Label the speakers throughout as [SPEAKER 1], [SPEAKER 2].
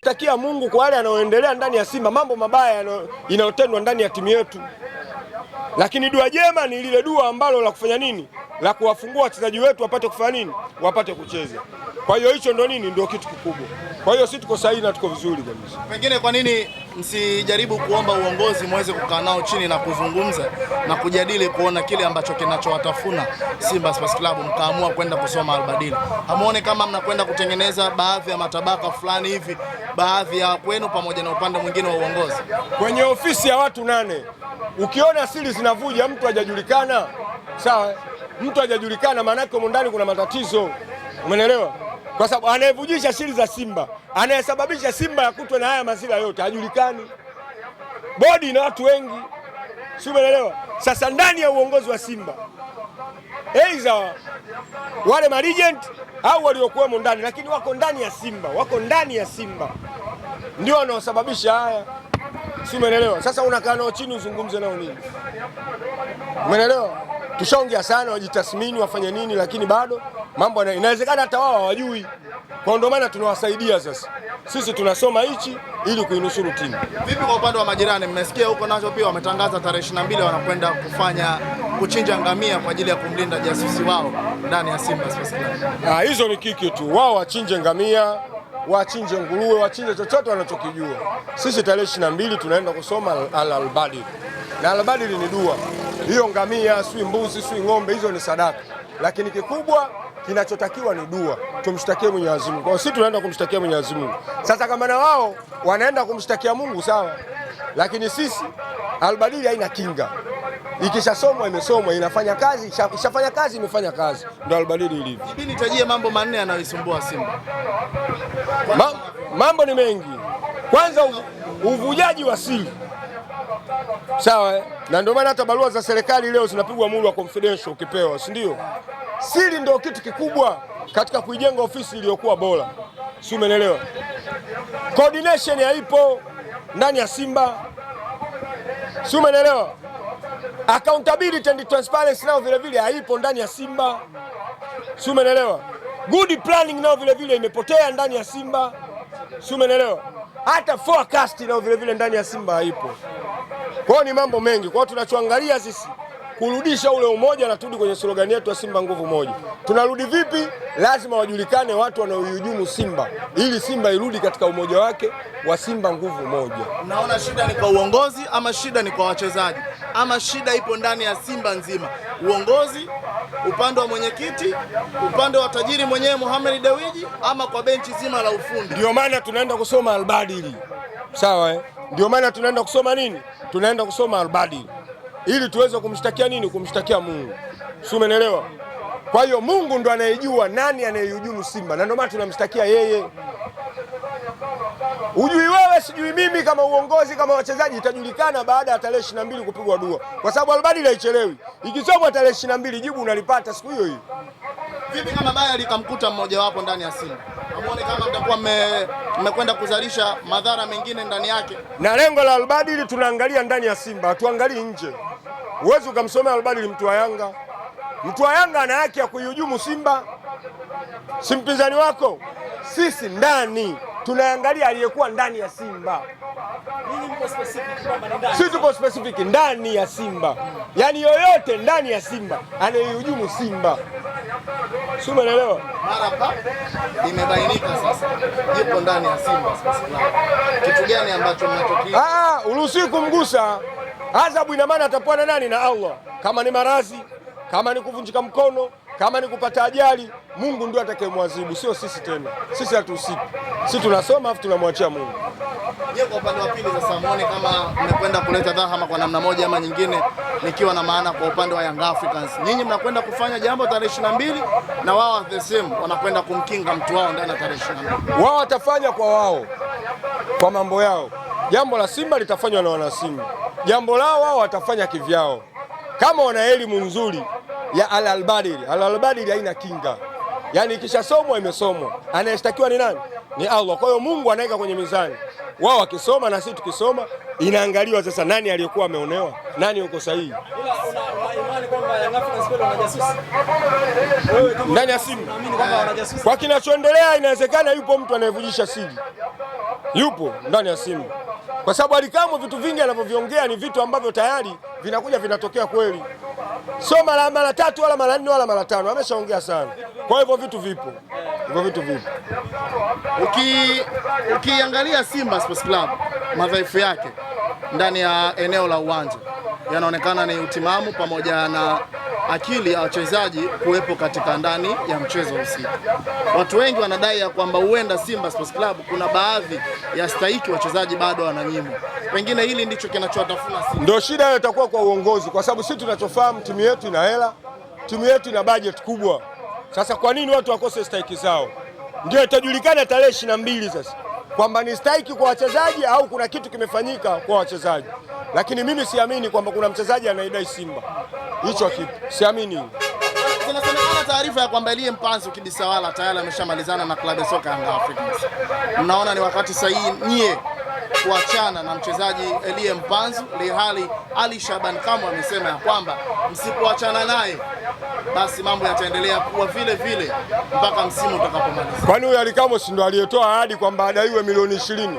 [SPEAKER 1] tunamshtakia Mungu kwa wale yanayoendelea ndani ya Simba, mambo mabaya yanayotendwa ndani ya timu yetu. Lakini dua jema ni lile dua ambalo la kufanya nini? La kuwafungua wachezaji wetu wapate kufanya nini? Wapate kucheza. Kwa hiyo hicho ndo nini? Ndio kitu kikubwa. Kwa hiyo sisi tuko sahihi na tuko vizuri kabisa.
[SPEAKER 2] Pengine kwa nini msijaribu kuomba uongozi muweze kukaa nao chini na kuzungumza na kujadili kuona kile ambacho kinachowatafuna Simba Sports Club, mkaamua kwenda kusoma Albadili? Hamuone kama mnakwenda kutengeneza baadhi ya matabaka fulani hivi, baadhi ya kwenu pamoja na upande mwingine wa uongozi?
[SPEAKER 1] Kwenye ofisi ya watu 8 ukiona siri zinavuja, mtu hajajulikana, sawa? Mtu hajajulikana, maana yake ndani kuna matatizo. Umeelewa? Kwa sababu anayevujisha siri za Simba, anayesababisha Simba yakutwe na haya mazila yote hajulikani. Bodi na watu wengi, si umeelewa? Sasa ndani ya uongozi wa Simba, aidha wale maregent au waliokuwemo ndani, lakini wako ndani ya Simba, wako ndani ya Simba ndio wanaosababisha haya, si umeelewa? Sasa unakaa nao chini uzungumze nao nini? Umeelewa? Tushaongea sana, wajitathmini wafanye nini, lakini bado mambo inawezekana hata wao hawajui. Kwa ndio maana tunawasaidia sasa. Sisi tunasoma hichi ili kuinusuru timu.
[SPEAKER 2] Vipi kwa upande wa majirani? Mmesikia huko nacho pia wametangaza tarehe 22 wanakwenda kuchinja ngamia kwa ajili ya kumlinda jasusi wao ndani ya Simba Sports Club.
[SPEAKER 1] Hizo ni kiki tu. Wao wachinje ngamia, wachinje nguruwe, wachinje chochote wanachokijua. Sisi tarehe 22 tunaenda kusoma Al-Badili. Na Al-Badili ni dua. Hiyo ngamia, sui mbuzi, sui ng'ombe, hizo ni sadaka. Lakini kikubwa kinachotakiwa ni dua. Tumshtakie Mwenyezi Mungu. Kwa sisi tunaenda kumshtakia Mwenyezi Mungu. Sasa kama na wao wanaenda kumshtakia Mungu sawa. Lakini sisi Al-Badili haina kinga. Ikishasomwa imesomwa, inafanya kazi, ishafanya kazi imefanya kazi. Ndio Al-Badili ilivyo.
[SPEAKER 2] Hivi nitajie mambo manne yanayoisumbua Simba.
[SPEAKER 1] Mambo ni mengi. Kwanza uvujaji wa siri. Sawa, na ndio maana hata barua za serikali leo zinapigwa muhuri wa confidential ukipewa, si ndio? Siri ndio kitu kikubwa katika kuijenga ofisi iliyokuwa bora. Si umeelewa? Coordination haipo ndani ya Simba. Si umeelewa? Accountability and transparency nao vile vile haipo ndani ya Simba. Si umeelewa? Good planning nao vile vile imepotea ndani ya Simba. Si umeelewa? Hata forecast nao vile vile ndani ya Simba haipo. Kwa hiyo ni mambo mengi. Kwa hiyo tunachoangalia sisi kurudisha ule umoja, na turudi kwenye slogan yetu ya Simba nguvu moja. Tunarudi vipi? Lazima wajulikane watu wanaohujumu Simba ili Simba irudi katika umoja wake wa Simba nguvu moja.
[SPEAKER 2] Unaona shida ni kwa uongozi ama shida ni kwa wachezaji ama shida ipo ndani ya Simba nzima? Uongozi, upande wa mwenyekiti, upande wa tajiri mwenyewe Mohamed Dewji, ama kwa benchi zima la ufundi?
[SPEAKER 1] Ndio maana tunaenda kusoma Al-Badili. Sawa Ndio maana tunaenda kusoma nini? Tunaenda kusoma Al-Badili ili tuweze kumshtakia nini? Kumshtakia Mungu. Si umeelewa? Kwa hiyo Mungu ndo anayejua nani anayehujumu Simba, na ndio maana tunamshtakia yeye. Ujui wewe, sijui mimi, kama uongozi, kama wachezaji, itajulikana baada ya tarehe 22 kupigwa dua, kwa sababu Al-Badili haichelewi. Ikisomwa tarehe 22 jibu unalipata siku hiyo hiyo.
[SPEAKER 2] Vipi kama baya likamkuta mmoja wapo ndani ya Simba? Amuone kama mtakuwa mmekwenda kuzalisha madhara mengine ndani yake.
[SPEAKER 1] Na lengo la Al-Badili tunaangalia ndani ya Simba, hatuangalii nje. Huwezi ukamsomea Al-Badili mtu wa Yanga. Mtu wa Yanga ana haki ya kuihujumu Simba, si mpinzani wako. Sisi ndani tunaangalia aliyekuwa ndani ya Simba. Sisi tupo specific ndani ya Simba, yaani yoyote ndani ya Simba anayehujumu Simba. Si umeelewa?
[SPEAKER 2] Mara imebainika sasa yupo ndani ya Simba Sports Club. Kitu gani ambacho mnatokea?
[SPEAKER 1] Uruhusiwi kumgusa. Adhabu ina maana atakuwa na nani? Na Allah. Kama ni maradhi, kama ni kuvunjika mkono, kama ni kupata ajali, Mungu ndio atakayemwadhibu, sio sisi tena. Sisi hatuhusiki. Sisi tunasoma afu tunamwachia Mungu.
[SPEAKER 2] Je, kwa upande wa pili sasa muone kama mmekwenda kuleta dhahama kwa namna moja ama nyingine, nikiwa na maana kwa upande wa Young Africans. Nyinyi mnakwenda kufanya jambo tarehe 22 na wao the same wanakwenda kumkinga mtu wao ndani ya tarehe 22.
[SPEAKER 1] Wao watafanya kwa wao, kwa mambo yao. Jambo la Simba litafanywa na wana Simba. Jambo lao wao watafanya kivyao. Kama wana elimu nzuri ya Al-Badili. Al-Badili haina kinga. Yaani ikishasomwa imesomwa. Anayeshtakiwa ni nani? Ni Allah. Kwa hiyo Mungu anaweka kwenye mizani. Wao wakisoma na sisi tukisoma, inaangaliwa sasa nani aliyekuwa ameonewa, nani yuko sahihi.
[SPEAKER 3] Imani kwamba Young Africans kweli wanajasusi.
[SPEAKER 1] Ndani ya Simba. Kwa kinachoendelea inawezekana yupo mtu anayevujisha siri. yupo ndani ya Simba, kwa sababu Ally Kamwe vitu vingi anavyoviongea ni vitu ambavyo tayari vinakuja vinatokea kweli, sio mara tatu wala mara 4 wala mara 5. Ameshaongea sana, kwa hivyo vitu vipo, hivyo vitu vipo.
[SPEAKER 2] Ukiangalia Simba Sports Club madhaifu yake ndani ya eneo la uwanja yanaonekana ni utimamu pamoja na akili ya wachezaji kuwepo katika ndani ya mchezo husika. Watu wengi wanadai ya kwamba huenda Simba Sports Club kuna baadhi ya stahiki wachezaji bado wananyimwa. Pengine hili ndicho kinachowatafuna Simba.
[SPEAKER 1] Ndio shida hiyo itakuwa kwa uongozi, kwa sababu sisi tunachofahamu timu yetu ina hela, timu yetu ina budget kubwa. Sasa kwa nini watu wakose stahiki zao? Ndio itajulikana tarehe 22 sasa kwamba ni stahiki kwa wachezaji au kuna kitu kimefanyika kwa wachezaji. Lakini mimi siamini kwamba kuna mchezaji anaidai Simba. Hicho kitu siamini.
[SPEAKER 2] Zinasemekana taarifa ya kwamba Elie Mpanzu Kibisawala tayari ameshamalizana na klabu ya soka Young Africans. Mnaona ni wakati sahihi nyie kuachana na mchezaji Elie Mpanzu, lihali Ali Shaban Kamwe amesema ya kwamba msipoachana naye basi mambo yataendelea kuwa vile vile mpaka msimu utakapomalizika.
[SPEAKER 1] Kwani huyu Ally Kamwe si ndo aliyetoa ahadi kwamba adaiwe milioni 20?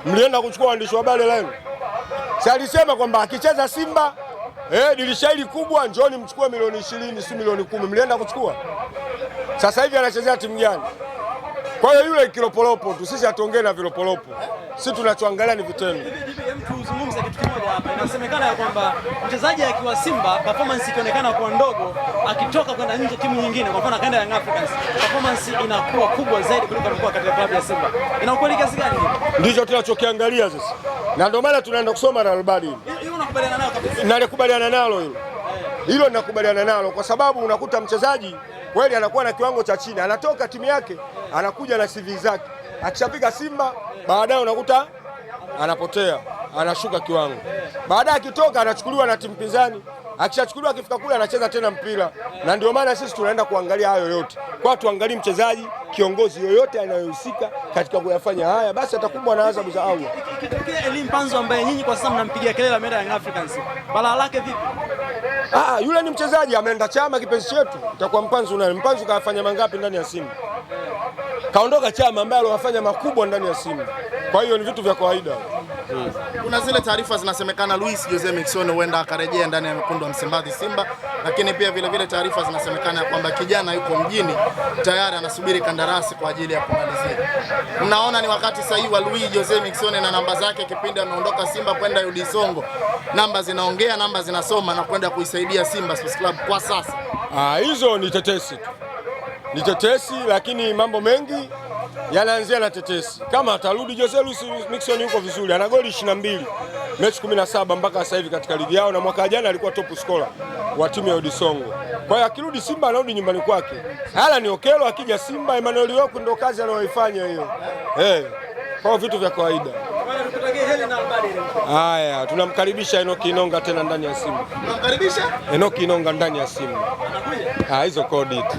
[SPEAKER 1] Mlienda kuchukua waandishi wa habari leo. Si alisema kwamba akicheza Simba dirisha hili kubwa njooni mchukue milioni 20 si milioni 10. Mlienda kuchukua. Sasa hivi anachezea timu gani? Kwa hiyo yule kilopolopo tu, sisi hatuongee na vilopolopo. Sisi tunachoangalia ni vitendo.
[SPEAKER 3] Tuzungumze kitu kimoja hapa. Inasemekana ya kwamba mchezaji akiwa Simba performance ikionekana kuwa ndogo, akitoka kwenda nje timu nyingine, kwa mfano akaenda Young Africans, performance inakuwa kubwa zaidi kuliko alikuwa katika klabu ya Simba. Ina ukweli kiasi gani?
[SPEAKER 1] Ndicho tunachokiangalia sasa. Na ndio maana tunaenda kusoma na Albadi.
[SPEAKER 3] Hiyo unakubaliana nayo kabisa?
[SPEAKER 1] Nakubaliana nalo hilo. Hilo ninakubaliana nalo kwa sababu unakuta mchezaji kweli anakuwa na kiwango cha chini, anatoka timu yake, anakuja na CV zake. Akishafika Simba, baadaye unakuta anapotea, anashuka kiwango. Baadaye akitoka anachukuliwa na timu pinzani. Akishachukuliwa akifika kule anacheza tena mpira. Na ndio maana sisi tunaenda kuangalia hayo yote. Kwa tuangalie mchezaji, kiongozi yoyote anayohusika katika kuyafanya haya, basi atakumbwa na adhabu za Allah.
[SPEAKER 3] Ikitokea Elie Mpanzu ambaye nyinyi kwa sasa mnampigia kelele ameenda Young Africans, balaa lake vipi?
[SPEAKER 1] Yule ni mchezaji ameenda Chama, kipenzi chetu. Itakuwa Mpanzu naye. Mpanzu kafanya mangapi ndani ya Simba? Kaondoka Chama ambaye aliyofanya makubwa ndani ya Simba. Kwa hiyo ni vitu vya kawaida.
[SPEAKER 2] Kuna zile taarifa zinasemekana Luis Jose Miquissone huenda akarejea ndani ya Wekundu wa Msimbazi Simba, lakini pia vile taarifa zinasemekana kwamba kijana yuko mjini tayari anasubiri kandarasi kwa ajili ya kumalizia. Mnaona ni wakati sahihi wa Luis Jose Miquissone na namba zake kipindi ameondoka Simba kwenda UD Songo, namba zinaongea, namba zinasoma na kwenda kuisaidia Simba Sports Club kwa sasa?
[SPEAKER 1] Hizo ni tetesi tu. Ni tetesi, lakini mambo mengi yanaanzia na tetesi. Kama atarudi Jose Luis Miquissone yuko vizuri, ana goli 22 mechi 17 mpaka sasa hivi katika ligi yao, na mwaka jana alikuwa top scorer wa timu ya UD Songo. Kwa hiyo akirudi Simba anarudi nyumbani kwake. Hala ni Okelo, akija Simba Emmanuel Yoko ndio kazi anayoifanya hiyo. Kwa vitu vya kawaida. Haya, tunamkaribisha Enoki Inonga tena ndani ya Simba.
[SPEAKER 2] Tunamkaribisha
[SPEAKER 1] Enoki Inonga ndani ya Simba. Anakuja? Hizo kodi tu.